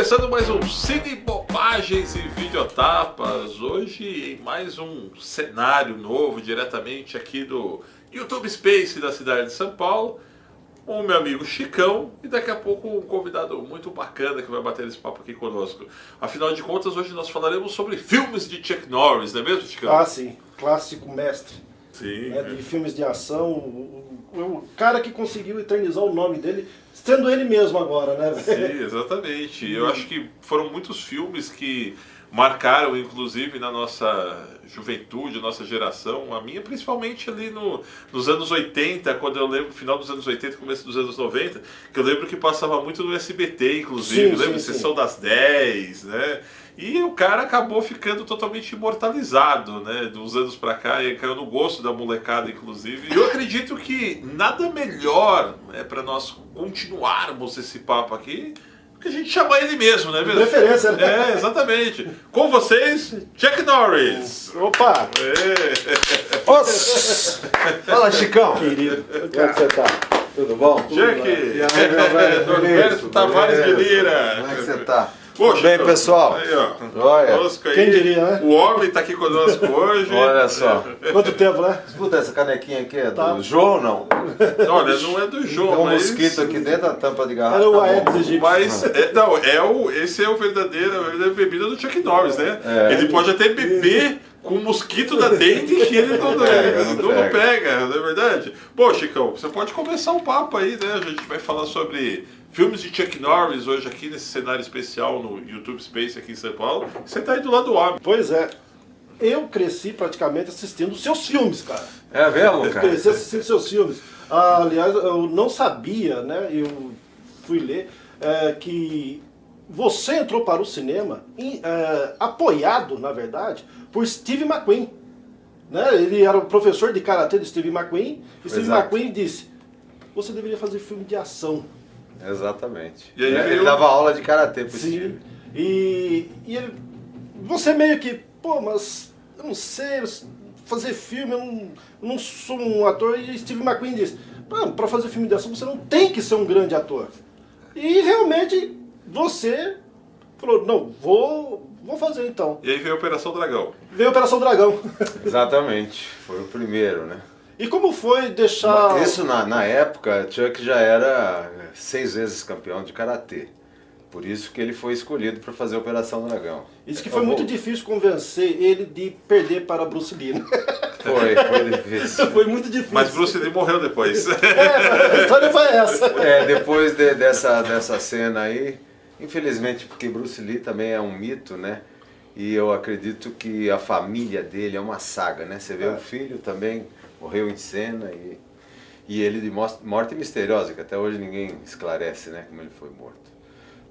Começando mais um Cine Bobagens e Videotapas, hoje em mais um cenário novo, diretamente aqui do YouTube Space da cidade de São Paulo, com o meu amigo Chicão e daqui a pouco um convidado muito bacana que vai bater esse papo aqui conosco. Afinal de contas, hoje nós falaremos sobre filmes de Chuck Norris, não é mesmo, Chicão? Ah, sim, clássico mestre. Sim. Né, de filmes de ação, o cara que conseguiu eternizar o nome dele, sendo ele mesmo agora, né? Sim, exatamente. Eu acho que foram muitos filmes que marcaram, inclusive, na nossa juventude, nossa geração, a minha principalmente ali nos anos 80, quando eu lembro, final dos anos 80, começo dos anos 90, que eu lembro que passava muito no SBT, inclusive, lembra? Sessão das 10, né? E o cara acabou ficando totalmente imortalizado, né? Dos anos pra cá, e caiu no gosto da molecada, inclusive. E eu acredito que nada melhor, né, para nós continuarmos esse papo aqui que a gente chamar ele mesmo, né? Preferência, né? É, exatamente. Com vocês, Chuck Norris. Opa! Fala, Chicão. Querido, Como é que você tá? Tudo bom? Chuck. E aí, meu velho? Norberto Tavares de Lira. Como é que você tá? Poxa, Tudo bem, pessoal? Aí, ó. Olha. Conosco aí. Quem diria, né? O homem tá aqui conosco hoje. Olha só. Quanto tempo, né? Escuta, essa canequinha aqui é Tá. do João ou não? Olha, não é do jogo, Tem um mas... mosquito aqui dentro da tampa de garrafa. Era o tá bom. Aedes egípcio. Mas, esse é a verdadeira bebida do Chuck Norris, né? É. Ele pode até beber com o mosquito da dengue que ele não pega, não é verdade? Bom, Chicão, você pode começar um papo aí, né? A gente vai falar sobre filmes de Chuck Norris hoje aqui nesse cenário especial no YouTube Space aqui em São Paulo. Você tá aí do lado do homem. Pois é. Eu cresci praticamente assistindo os seus filmes, cara. É mesmo, cara? Cresci assistindo seus filmes. Ah, aliás, eu não sabia, né? Eu fui ler que você entrou para o cinema apoiado, na verdade, por Steve McQueen. Né? Ele era o professor de karatê de Steve McQueen. E Steve Exato. McQueen disse: você deveria fazer filme de ação. Exatamente. E aí Ele veio- dava aula de karatê pro Sim. Steve. E você meio que, pô, mas eu não sei fazer filme, eu não sou um ator. E Steve McQueen disse: para fazer filme de ação você não tem que ser um grande ator. E realmente você falou: não, vou fazer então. E aí veio a Operação Dragão. Veio a Operação Dragão. Exatamente. Foi o primeiro, né? E como foi deixar... Isso na época, Chuck já era 6 vezes campeão de karatê. Por isso que ele foi escolhido para fazer a Operação Dragão. Isso que foi muito difícil convencer ele de perder para Bruce Lee. Né? Foi difícil. Foi muito difícil. Mas Bruce Lee morreu depois. A história foi essa. Depois dessa cena aí, infelizmente, porque Bruce Lee também é um mito, né? E eu acredito que a família dele é uma saga, né? Você vê o filho também morreu em cena e ele de morte misteriosa, que até hoje ninguém esclarece, né? Como ele foi morto.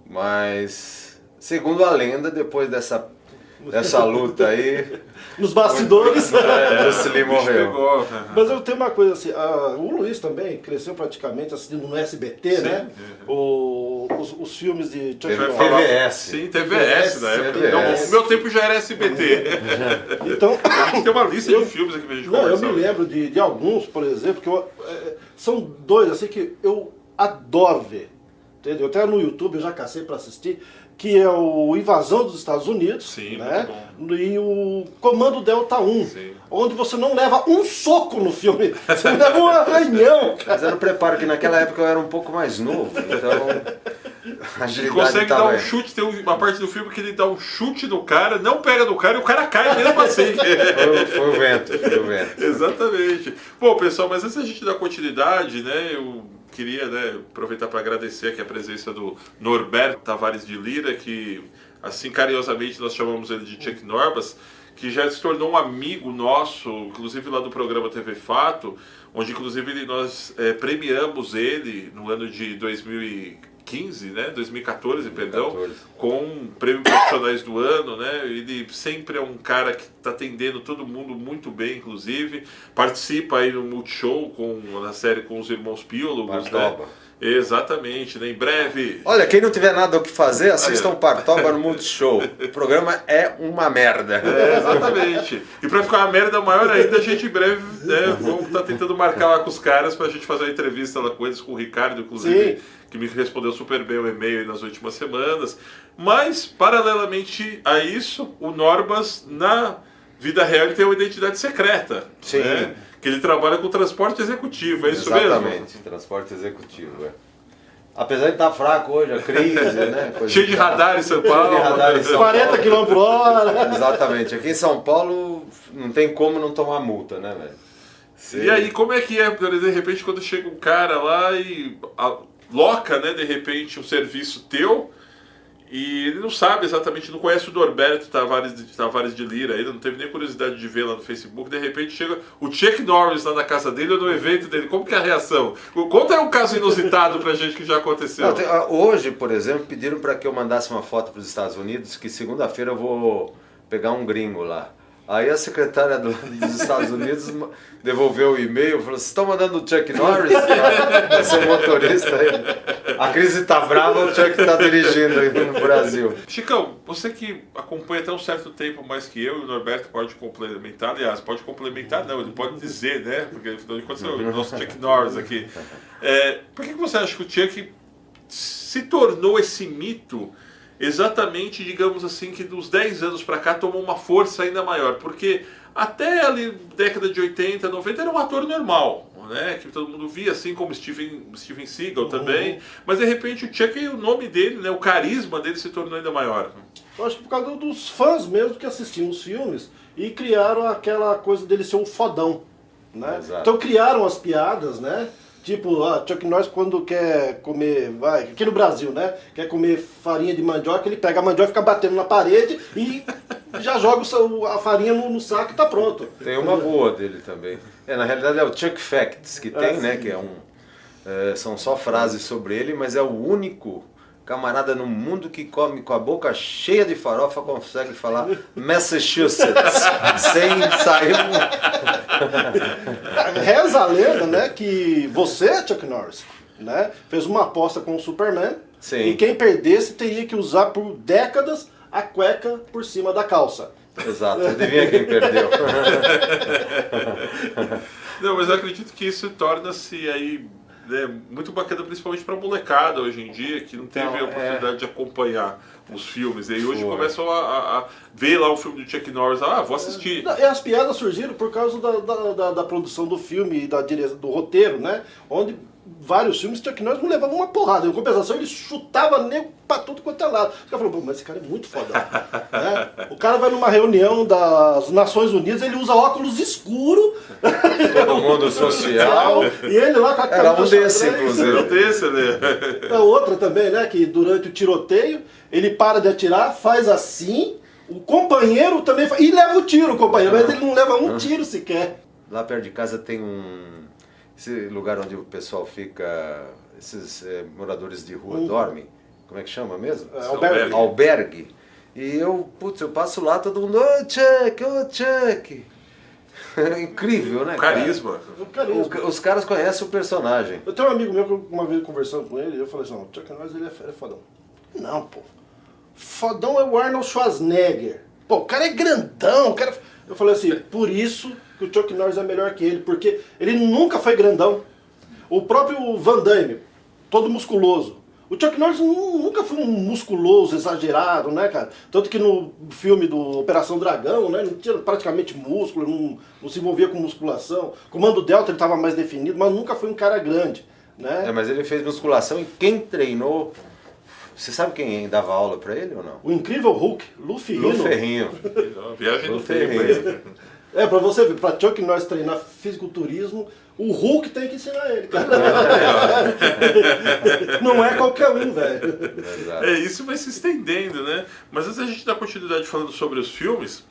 Mas, segundo a lenda, depois dessa luta aí, Nos bastidores. Bruce Lee morreu. Pegou. Mas eu tenho uma coisa assim, o Luiz também cresceu praticamente assistindo no SBT, Sim. né? Os filmes de Chuck Vai Norris. falar- TVS. Sim, TVS na época. TVS. Então, o meu tempo já era SBT. Então, A gente tem uma lista de filmes aqui pra gente não, eu conversar. me lembro de alguns, por exemplo, que são dois assim que eu adoro ver. Entendeu? Até no YouTube eu já cacei para assistir, que é o Invasão dos Estados Unidos, Sim, né? muito E o Comando Delta 1, Sim. onde você não leva um soco no filme, você leva um arranhão, cara. Mas eu não preparo que naquela época eu era um pouco mais novo, então a Ele agilidade consegue dar tava um chute, tem uma parte do filme que ele dá um chute no cara, não pega no cara e o cara cai mesmo assim. Foi o vento. Exatamente. Bom, pessoal, mas antes da gente dar continuidade, né, eu queria, né, aproveitar para agradecer aqui a presença do Norberto Tavares de Lira, que assim carinhosamente nós chamamos ele de Chuck Norris, que já se tornou um amigo nosso, inclusive lá do programa TV Fato, onde inclusive nós premiamos ele no ano de 2015, né, 2014, perdão, 2014. com o Prêmio Profissionais do Ano, né? Ele sempre é um cara que está atendendo todo mundo muito bem, inclusive. Participa aí no Multishow na série com os irmãos Piólogos, né? Partoba. Exatamente, né? Em breve. Olha, quem não tiver nada o que fazer, assista o Partoba no Multishow. O programa é uma merda. Exatamente. E para ficar uma merda maior ainda, a gente em breve, né, vamos estar tentando marcar lá com os caras para a gente fazer uma entrevista lá com eles, com o Ricardo, inclusive, Sim. que me respondeu super bem o e-mail aí nas últimas semanas. Mas, paralelamente a isso, o Norbas, na vida real, ele tem uma identidade secreta. Sim. Né? Que ele trabalha com transporte executivo, é isso Exatamente, mesmo? transporte executivo, Apesar de estar fraco hoje, a crise, né? Cheio de radar em São Paulo. Cheio de radar em São 40 km por hora. Exatamente. Aqui em São Paulo não tem como não tomar multa, né, velho? E aí, como é que é, de repente, quando chega um cara lá e loca, né, de repente, um serviço teu e ele não sabe exatamente, não conhece o Norberto Tavares de Lira, ele não teve nem curiosidade de ver lá no Facebook, de repente chega o Chuck Norris lá na casa dele ou no evento dele, como que é a reação? Conta um caso inusitado pra gente que já aconteceu. Não, hoje, por exemplo, pediram para que eu mandasse uma foto para os Estados Unidos, que segunda-feira eu vou pegar um gringo lá. Aí a secretária dos Estados Unidos devolveu o e-mail e falou: vocês estão mandando o Chuck Norris para ser motorista aí? A crise está brava, o Chuck está dirigindo aí no Brasil. Chicão, você que acompanha até um certo tempo mais que eu, e o Norberto pode complementar, aliás, pode complementar não, ele pode dizer, né? Porque afinal de contas é o nosso Chuck Norris aqui. Por que você acha que o Chuck se tornou esse mito exatamente, digamos assim, que dos 10 anos para cá tomou uma força ainda maior? Porque até ali, década de 80, 90, era um ator normal, né? Que todo mundo via, assim como Steven Seagal também. Mas de repente o Chuck, o nome dele, né, o carisma dele se tornou ainda maior. Eu acho que por causa dos fãs mesmo que assistiam os filmes e criaram aquela coisa dele ser um fodão, né? Exato. Então criaram as piadas, né? Tipo, Chuck Norris quando quer comer, aqui no Brasil, né? Quer comer farinha de mandioca, ele pega a mandioca, fica batendo na parede e já joga a farinha no saco e tá pronto. Tem uma boa dele também. Na realidade é o Chuck Facts que tem, né? Que são só frases sobre ele, mas é o único camarada no mundo que come com a boca cheia de farofa, consegue falar Massachusetts sem sair. Reza a lenda, né, que você, Chuck Norris, né, fez uma aposta com o Superman. Sim. E quem perdesse teria que usar por décadas a cueca por cima da calça. Exato, adivinha quem perdeu. Não, mas eu acredito que isso torna-se aí muito bacana, principalmente para molecada hoje em dia, que não teve a oportunidade de acompanhar os filmes. E hoje começam a ver lá o filme do Chuck Norris, vou assistir. E as piadas surgiram por causa da produção do filme e do roteiro, né? Onde vários filmes Chuck Norris não levavam uma porrada. Em compensação, ele chutava nego pra tudo quanto é lado. Os caras falaram, mas esse cara é muito foda. Né? O cara vai numa reunião das Nações Unidas, ele usa óculos escuros. Todo mundo social. E ele lá com a Era um camisa desse, xadrez. inclusive. Era um desse, né? É outra também, né? Que durante o tiroteio, ele para de atirar, faz assim, o companheiro também faz, e leva o tiro, o companheiro, mas ele não leva um tiro sequer. Lá perto de casa tem esse lugar onde o pessoal fica, esses moradores de rua dormem, como é que chama mesmo? Albergue. Albergue. E eu passo lá, todo mundo, ô Chuck. É incrível, né? Carisma. Os caras conhecem o personagem. Eu tenho um amigo meu que uma vez conversando com ele, eu falei assim, o Chuck Norris ele é fodão. Não, pô. Fodão é o Arnold Schwarzenegger. Pô, o cara é grandão, o cara... Eu falei assim, por isso que o Chuck Norris é melhor que ele, porque ele nunca foi grandão. O próprio Van Damme, todo musculoso. O Chuck Norris nunca foi um musculoso, exagerado, né, cara? Tanto que no filme do Operação Dragão, né, não tinha praticamente músculo, não se envolvia com musculação. Comando Delta ele estava mais definido, mas nunca foi um cara grande, né? Mas ele fez musculação e quem treinou... Você sabe quem dava aula pra ele ou não? O incrível Hulk, Lou Ferrigno. Viagem no Ferrigno. tempo. Pra você ver, pra Chuck Norris treinar fisiculturismo, o Hulk tem que ensinar ele, cara. Não é qualquer um, velho. Isso vai se estendendo, né? Mas antes da gente dar continuidade falando sobre os filmes,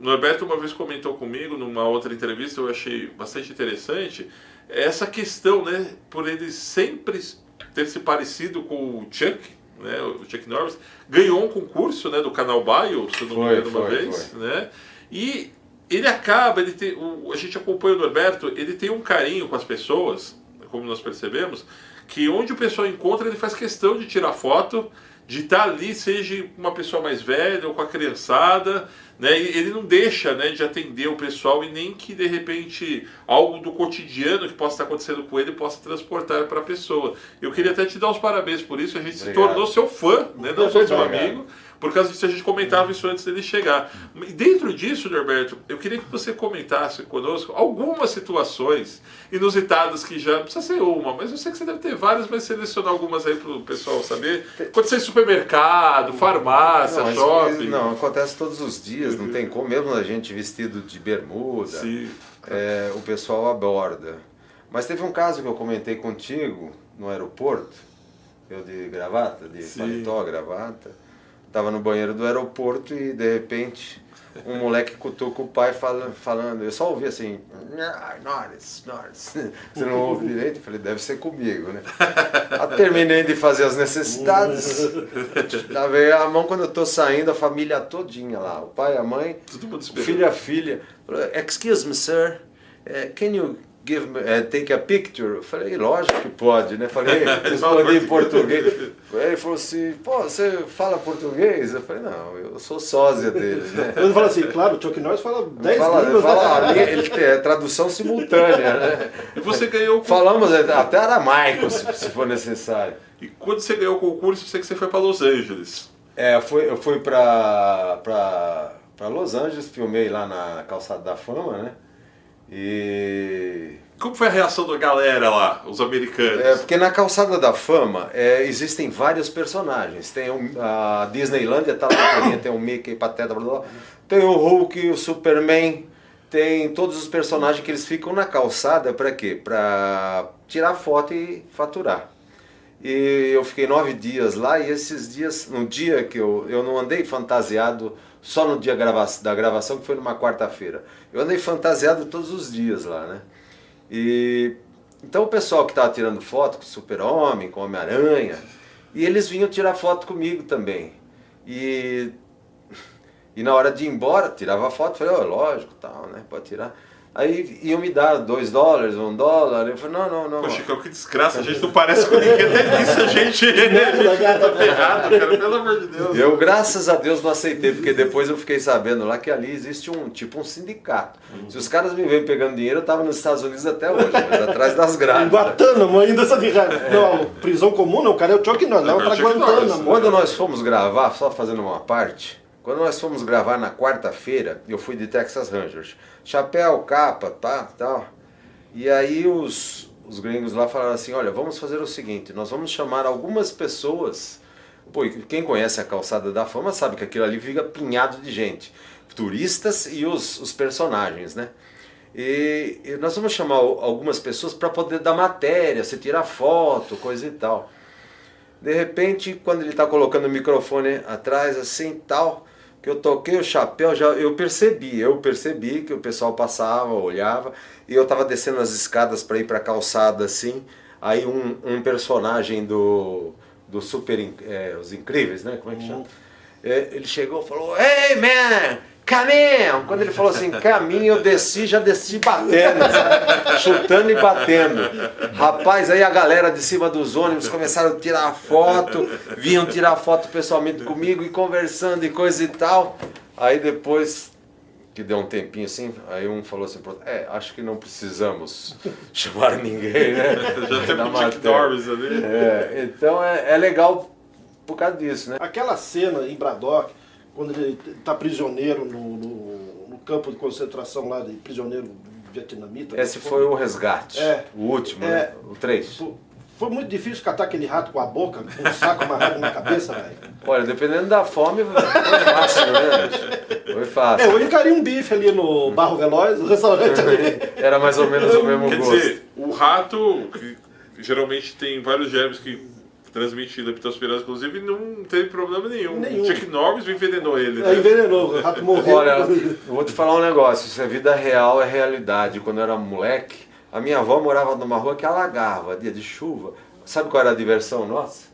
o Norberto uma vez comentou comigo numa outra entrevista, eu achei bastante interessante, essa questão, né, por ele sempre ter se parecido com o Chuck, né, o Chuck Norris, ganhou um concurso, né, do canal Bio, se eu não me engano, uma vez, né? E ele acaba, a gente acompanha o Norberto, ele tem um carinho com as pessoas, como nós percebemos, que onde o pessoal encontra, ele faz questão de tirar foto, de estar ali, seja uma pessoa mais velha ou com a criançada, né? E ele não deixa, né, de atender o pessoal e nem que de repente algo do cotidiano que possa estar acontecendo com ele possa transportar para a pessoa. Eu queria até te dar os parabéns por isso, a gente se tornou seu fã, né, não só seu amigo. Por causa disso, a gente comentava isso antes dele chegar. E dentro disso, Norberto, eu queria que você comentasse conosco algumas situações inusitadas que já, não precisa ser uma, mas eu sei que você deve ter várias, mas selecionar algumas aí para o pessoal saber. Quando você é em supermercado, farmácia, shopping. Não, acontece todos os dias, não tem como, mesmo a gente vestido de bermuda, o pessoal aborda. Mas teve um caso que eu comentei contigo no aeroporto, eu de gravata, de paletó, gravata. Tava no banheiro do aeroporto e de repente um moleque cutuca o pai falando, eu só ouvi assim, Norris. Você não ouve direito? Eu falei, deve ser comigo, né? Eu terminei de fazer as necessidades, lavei a mão, quando eu tô saindo, a família todinha lá, o pai, a mãe, o filho e a filha, falou, excuse me sir, can you take a picture? Eu falei, lógico que pode, né? Falei, respondi em português. Ele falou assim, pô, você fala português? Eu falei, não, eu sou sósia dele, né? Ele falou assim, claro, o Chuck Norris fala 10 línguas. Ele tem tradução simultânea, né? E você ganhou... Falamos até aramaico, se for necessário. E quando você ganhou o concurso, eu sei que você foi para Los Angeles. Eu fui para Los Angeles, filmei lá na Calçada da Fama, né? E... Como foi a reação da galera lá, os americanos? Porque na Calçada da Fama existem vários personagens. Tem a Disneylândia, tá lá, tem o Mickey, Pateta, blá, blá, tem o Hulk, o Superman, tem todos os personagens que eles ficam na calçada para quê? Para tirar foto e faturar. E eu fiquei 9 dias lá e esses dias, no dia que eu não andei fantasiado só no dia da gravação, que foi numa quarta-feira. Eu andei fantasiado todos os dias lá, né? E então o pessoal que estava tirando foto com o Super-Homem, com o Homem-Aranha, e eles vinham tirar foto comigo também. E na hora de ir embora, tirava foto, falei, lógico, tal, né? Pode tirar. Aí iam me dar $2, $1. Eu falei, não. Poxa, que desgraça, a gente não parece com ninguém, até nisso a gente tá ferrado, cara, pelo amor de Deus. Eu, graças a Deus, não aceitei, porque depois eu fiquei sabendo lá que ali existe um sindicato. Se os caras me veem pegando dinheiro, eu tava nos Estados Unidos até hoje, mas atrás das grades. Em Guantánamo ainda, não, prisão comum não, o cara é o Chuck Norris, leva pra Guantánamo. Quando nós fomos gravar, só fazendo uma parte, quando nós fomos gravar na quarta-feira, eu fui de Texas Rangers. Chapéu, capa, tal. E aí os gringos lá falaram assim, olha, vamos fazer o seguinte, nós vamos chamar algumas pessoas, pô, quem conhece a Calçada da Fama sabe que aquilo ali fica apinhado de gente, turistas e os personagens, né? E nós vamos chamar algumas pessoas para poder dar matéria, você tirar foto, coisa e tal. De repente, quando ele está colocando o microfone atrás, assim, tal, que eu toquei o chapéu, eu percebi que o pessoal passava, olhava, e eu estava descendo as escadas para ir para a calçada, assim, aí um personagem do Os Incríveis, né, como é que chama? Ele chegou e falou, hey man, caminho! Quando ele falou assim, caminho, eu já desci batendo, sabe? Chutando e batendo. Rapaz, aí a galera de cima dos ônibus começaram a tirar foto, vinham tirar foto pessoalmente comigo e conversando e coisa e tal. Aí depois, que deu um tempinho assim, aí um falou assim, acho que não precisamos chamar ninguém, né? Já tem um Chuck Norris ali. Então é legal por causa disso, né? Aquela cena em Braddock, quando ele está prisioneiro no campo de concentração lá, de prisioneiro vietnamita. Esse foi o resgate, o último, né? O 3. Foi muito difícil catar aquele rato com a boca, com um saco amarrado na cabeça, velho. Olha, dependendo da fome, foi fácil, né? Foi fácil. Eu encarei um bife ali no Barro Veloz, no restaurante ali. Era mais ou menos o mesmo gosto. Quer dizer, o rato, que geralmente tem vários germes que transmite leptospirose, inclusive, não teve problema nenhum. Chuck Norris envenenou ele. Né? Envenenou, o rato morreu. Olha, eu vou te falar um negócio, isso é vida real, é realidade. Quando eu era moleque, a minha avó morava numa rua que alagava, dia de chuva. Sabe qual era a diversão nossa?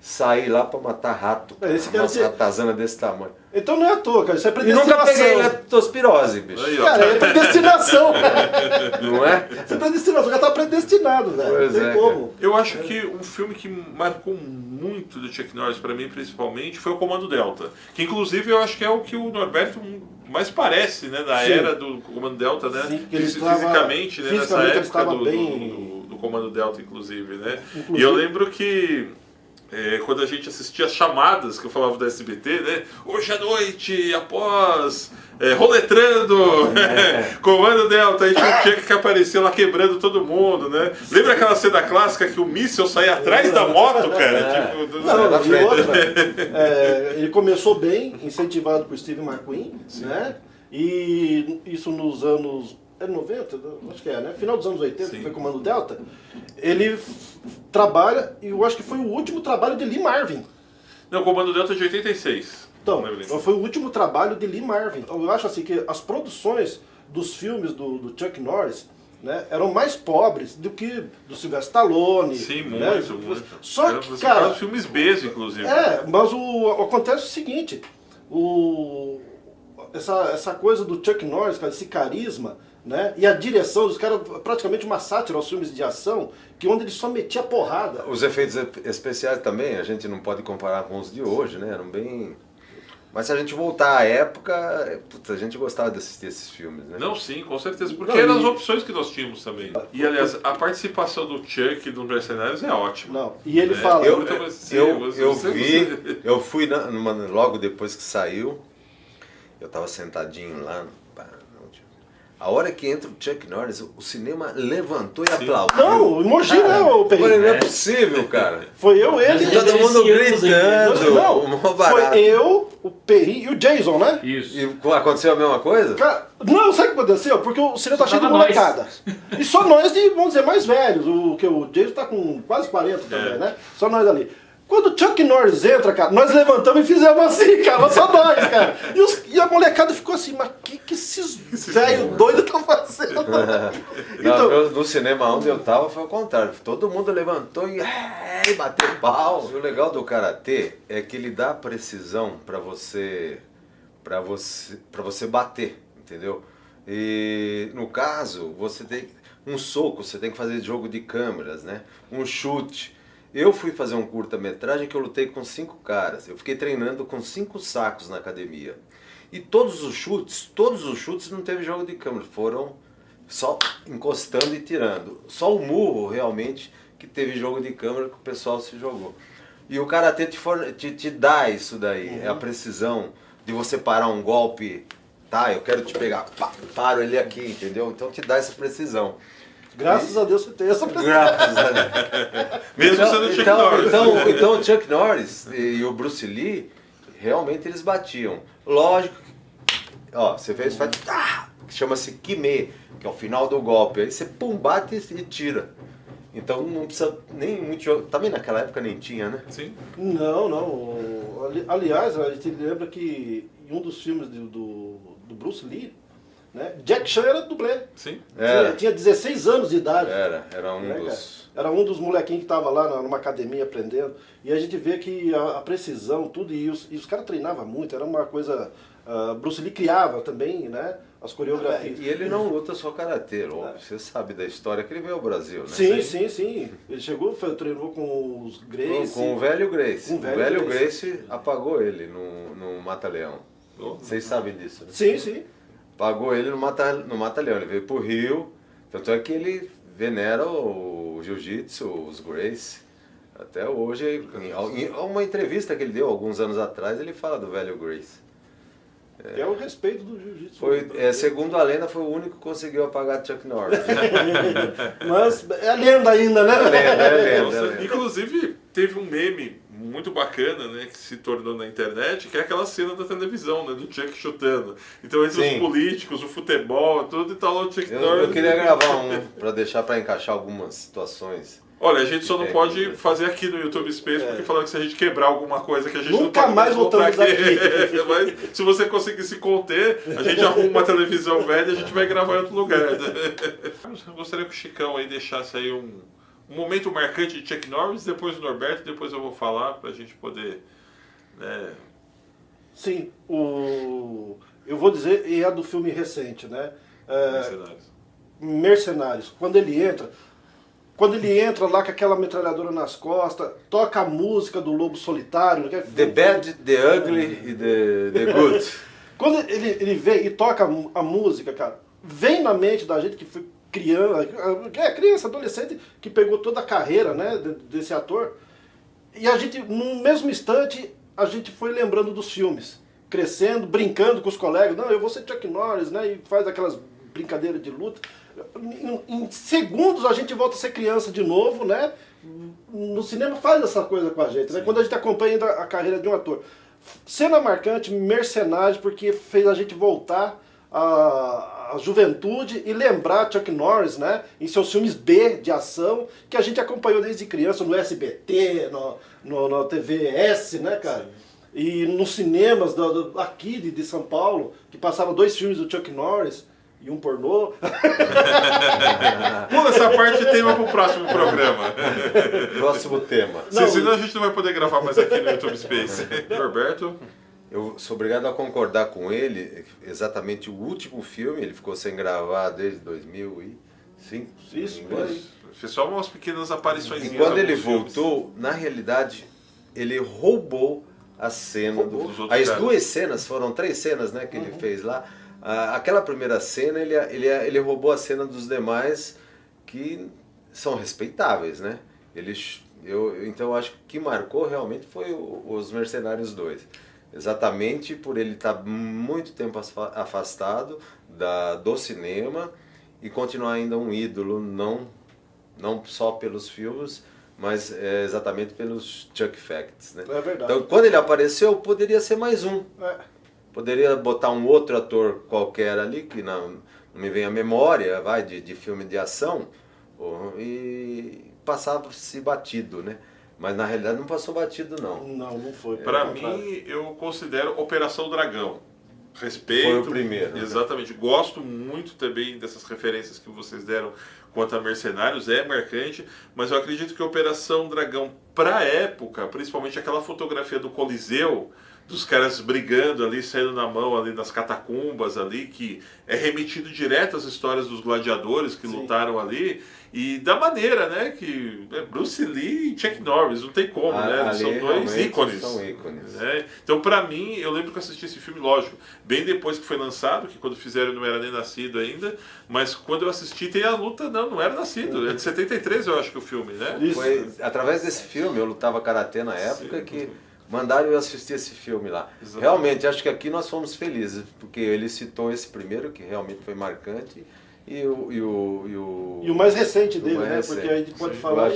sair lá pra matar rato. Uma ratazana desse tamanho. Então não é à toa, cara. Isso é E predestinação. nunca peguei leptospirose, bicho. Aí, ó. Cara, é predestinação. Não é? Isso é predestinação. Já tá predestinado, velho. Pois Não tem é, como. Eu acho que um filme que marcou muito do Chuck Norris, pra mim principalmente, foi o Comando Delta. Que inclusive eu acho que é o que o Norberto mais parece, né? Da Sim. era do Comando Delta, né? Sim, que ele Fisicamente, né? Nessa ele época estava do, bem... do Comando Delta, inclusive, né? Inclusive- E eu lembro que quando a gente assistia as chamadas que eu falava da SBT, né? Hoje à noite, após Roletrando, Comando Delta, a gente tinha que aparecer lá quebrando todo mundo, né? Lembra aquela cena clássica que o míssil saía atrás da moto, cara? Tipo, Não, e outra, ele começou bem, incentivado por Steve McQueen, né? E isso nos anos 90, acho que né? Final dos anos 80, Sim. que foi Comando Delta. Ele trabalha, e eu acho que foi o último trabalho de Lee Marvin. Não, Comando Delta é de 86. Então, Não lembro. foi o último trabalho de Lee Marvin. Então, eu acho assim que as produções dos filmes do Chuck Norris, né, eram mais pobres do que do Sylvester Stallone. Sim, né? muito. Só que, cara, filmes Bs, inclusive. mas acontece o seguinte, essa coisa do Chuck Norris, cara, esse carisma, né, e a direção dos caras, praticamente uma sátira aos filmes de ação, que onde ele só metia porrada. Os efeitos especiais também, a gente não pode comparar com os de hoje, né? Eram bem... Mas se a gente voltar à época, a gente gostava de assistir esses filmes, né? Não, sim, com certeza, porque Não, eram e- as opções que nós tínhamos também. E, aliás, a participação do Chuck e do Mercenários é ótima. Não, e ele É, fala... Eu fui logo depois que saiu, eu tava sentadinho lá, a hora que entra o Chuck Norris, o cinema levantou e aplaudiu. Não, imagina, ô Pedro. Não é possível, cara. Foi eu, ele... E todo mundo Reverenciamos gritando, Não, mó barato. foi eu, o Perry e o Jason, né? Isso. E aconteceu a mesma coisa? Cara, não, sabe o que aconteceu? Porque o cinema tá cheio de tava nós. molecada. E só nós, vamos dizer, mais velhos. O Jason tá com quase 40 também, né? Só nós ali. Quando o Chuck Norris entra, cara, nós levantamos e fizemos assim, cara, só nós, cara. E a molecada ficou assim, mas que esses velhos doidos estão fazendo? Então, Não, no cinema onde eu tava foi o contrário. Todo mundo levantou e bateu pau. O legal do karatê é que ele dá precisão para você bater, entendeu? E no caso, você tem um soco, você tem que fazer jogo de câmeras, né? Um chute. Eu fui fazer um curta-metragem que eu lutei com 5 caras. Eu fiquei treinando com 5 sacos na academia. E todos os chutes não teve jogo de câmera, foram só encostando e tirando. Só o murro realmente que teve jogo de câmera que o pessoal se jogou. E o karatê te dá isso daí, é a precisão de você parar um golpe, tá? Eu quero te pegar, pá, paro ele aqui, entendeu? Então te dá essa precisão. graças a Deus você tem essa presença. Graças a Deus. Mesmo sendo o Chuck Norris. Então o Chuck Norris e o Bruce Lee, realmente eles batiam. Lógico, ó, você faz que chama-se Kime, que é o final do golpe. Aí você pum, bate e tira. Então não precisa nem muito jogo. Também naquela época nem tinha, né? Sim. Não. Aliás, a gente lembra que em um dos filmes do Bruce Lee, né, Jack Chan era dublê. Sim. Tinha 16 anos de idade. Era um né, dos... cara? Era um dos molequinhos que estava lá numa academia aprendendo. E a gente vê que a precisão, tudo, e os caras treinavam muito, era uma coisa... Bruce Lee criava também, né, as coreografias. E ele não luta só karatê, óbvio. Você sabe da história que ele veio ao Brasil, né? Sim. Ele chegou, treinou com os Gracie. Com o velho Gracie. Com O velho Gracie apagou ele no Mata-Leão. Vocês sabem disso, né? Sim. Pagou ele no Mata-Leão. Ele veio pro Rio, tanto é que ele venera o jiu-jitsu, os Gracie. Até hoje, em uma entrevista que ele deu alguns anos atrás, ele fala do velho Gracie. É o respeito do jiu-jitsu. Segundo a lenda, foi o único que conseguiu apagar Chuck Norris. Mas é lenda ainda, né? Nossa, inclusive, teve um meme muito bacana, né, que se tornou na internet, que é aquela cena da televisão, né, do Chuck chutando. Então, entre os políticos, o futebol, tudo, e tá lá o Chuck Norris. Eu queria gravar um para deixar para encaixar algumas situações. Olha, a gente só não pode fazer aqui no YouTube Space, porque falaram que se a gente quebrar alguma coisa que a gente Nunca não pode mais voltar voltamos aqui. Mas se você conseguir se conter, a gente arruma uma televisão velha e a gente vai gravar em outro lugar. Eu gostaria que o Chicão aí deixasse aí um um momento marcante de Chuck Norris, depois o Norberto, depois eu vou falar pra gente poder... né? Sim, eu vou dizer, e é do filme recente, né? Mercenários. Quando ele entra lá com aquela metralhadora nas costas, toca a música do Lobo Solitário. The Bad, The Ugly e the Good. Quando ele vem e toca a música, cara, vem na mente da gente que foi criança, adolescente, que pegou toda a carreira, né, desse ator. E a gente, no mesmo instante, a gente foi lembrando dos filmes, crescendo, brincando com os colegas. Não, eu vou ser Chuck Norris, né, e faz aquelas brincadeiras de luta. Em segundos a gente volta a ser criança de novo, né? No cinema faz essa coisa com a gente, né? Quando a gente acompanha ainda a carreira de um ator. Cena marcante, Mercenários, porque fez a gente voltar à juventude e lembrar Chuck Norris, né? Em seus filmes B de ação, que a gente acompanhou desde criança no SBT, no TVS, né, cara? Sim. E nos cinemas aqui de São Paulo, que passava 2 filmes do Chuck Norris e um pornô. Pula essa parte e tema pro próximo programa. Próximo tema. Senão a gente não vai poder gravar mais aqui no YouTube Space. Norberto? Eu sou obrigado a concordar com ele. Exatamente o último filme, ele ficou sem gravar desde 2005. Isso, fez só umas pequenas aparições. E quando ele voltou, na realidade, ele roubou a cena as 2 cenas, foram 3 cenas, né, que ele fez lá. Aquela primeira cena, ele roubou a cena dos demais que são respeitáveis, né? Então eu acho que o que marcou realmente foi os Mercenários 2. Exatamente por ele estar muito tempo afastado do cinema e continuar ainda um ídolo, não só pelos filmes, mas exatamente pelos Chuck Facts, né? É verdade. Então quando ele apareceu, poderia ser mais um. Poderia botar um outro ator qualquer ali, que não me vem à memória, de filme de ação, e passava-se batido, né? Mas na realidade não passou batido, não. Não foi. Para mim, eu considero Operação Dragão. Respeito. Foi o primeiro. Exatamente. Né? Gosto muito também dessas referências que vocês deram quanto a Mercenários, é marcante, mas eu acredito que Operação Dragão, pra época, principalmente aquela fotografia do Coliseu, dos caras brigando ali, saindo na mão ali nas catacumbas ali, que é remetido direto às histórias dos gladiadores que lutaram ali, e da maneira, né, que Bruce Lee e Chuck Norris, não tem como, né, eles são 2 ícones. São ícones. Né? Então, pra mim, eu lembro que eu assisti esse filme, lógico, bem depois que foi lançado, que quando fizeram eu não era nem nascido ainda, mas quando eu assisti tem a luta, não era nascido, é de 73 eu acho que o filme, né? Isso. Foi através desse filme, eu lutava karatê na época, que mandaram eu assistir esse filme lá. Exatamente. Realmente, acho que aqui nós fomos felizes, porque ele citou esse primeiro, que realmente foi marcante, e o mais recente dele, né? Porque a gente pode falar...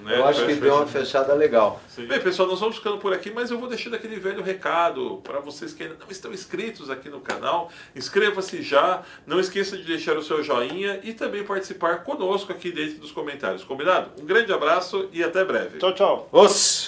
Eu acho que deu uma fechada legal. Sim. Bem, pessoal, nós vamos ficando por aqui, mas eu vou deixando aquele velho recado para vocês que ainda não estão inscritos aqui no canal. Inscreva-se já, não esqueça de deixar o seu joinha e também participar conosco aqui dentro dos comentários. Combinado? Um grande abraço e até breve. Tchau, tchau. Os